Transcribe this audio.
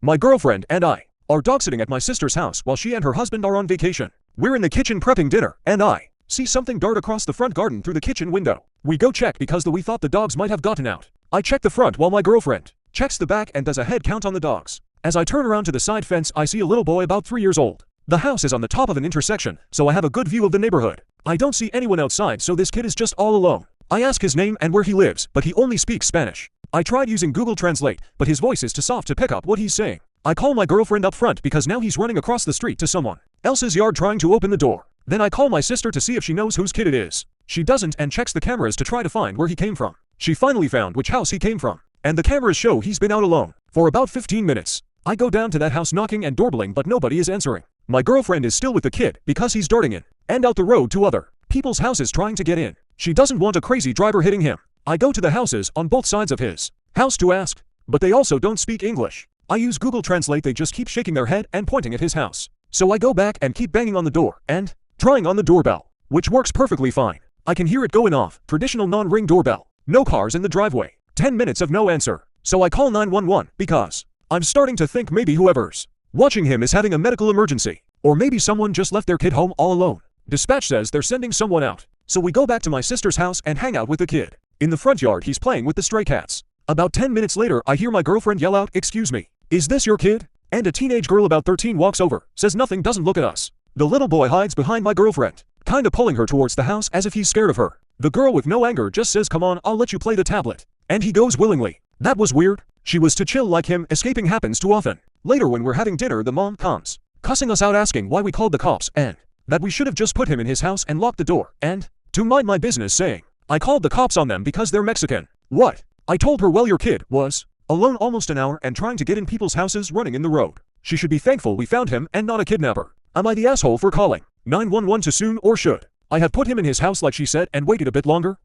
My girlfriend and I are dog sitting at my sister's house while she and her husband are on vacation. We're in the kitchen prepping dinner, and I see something dart across the front garden through the kitchen window. We go check because we thought the dogs might have gotten out. I check the front while my girlfriend checks the back and does a head count on the dogs. As I turn around to the side fence, I see a little boy about 3 years old. The house is on the top of an intersection, so I have a good view of the neighborhood. I don't see anyone outside, so this kid is just all alone. I ask his name and where he lives, but he only speaks Spanish. I tried using Google Translate, but his voice is too soft to pick up what he's saying. I call my girlfriend up front because now he's running across the street to someone else's yard trying to open the door. Then I call my sister to see if she knows whose kid it is. She doesn't and checks the cameras to try to find where he came from. She finally found which house he came from, and the cameras show he's been out alone for about 15 minutes. I go down to that house knocking and doorbelling, but nobody is answering. My girlfriend is still with the kid because he's darting in and out the road to other people's houses trying to get in. She doesn't want a crazy driver hitting him. I go to the houses on both sides of his house to ask, but they also don't speak English. I use Google Translate, they just keep shaking their head and pointing at his house. So I go back and keep banging on the door and trying on the doorbell, which works perfectly fine. I can hear it going off, traditional non-ring doorbell. No cars in the driveway. 10 minutes of no answer. So I call 911 because I'm starting to think maybe whoever's watching him is having a medical emergency. Or maybe someone just left their kid home all alone. Dispatch says they're sending someone out. So we go back to my sister's house and hang out with the kid. In the front yard, he's playing with the stray cats. About 10 minutes later, I hear my girlfriend yell out, "Excuse me, is this your kid?" And a teenage girl about 13 walks over, says nothing, doesn't look at us. The little boy hides behind my girlfriend, kinda pulling her towards the house as if he's scared of her. The girl with no anger just says, "Come on, I'll let you play the tablet." And he goes willingly. That was weird. She was too chill like him, escaping happens too often. Later when we're having dinner, the mom comes, cussing us out, asking why we called the cops and that we should have just put him in his house and locked the door, and to mind my business, saying I called the cops on them because they're Mexican. What? I told her, well, your kid was alone almost an hour and trying to get in people's houses, running in the road. She should be thankful we found him and not a kidnapper. Am I the asshole for calling 911 too soon, or should I have put him in his house like she said and waited a bit longer?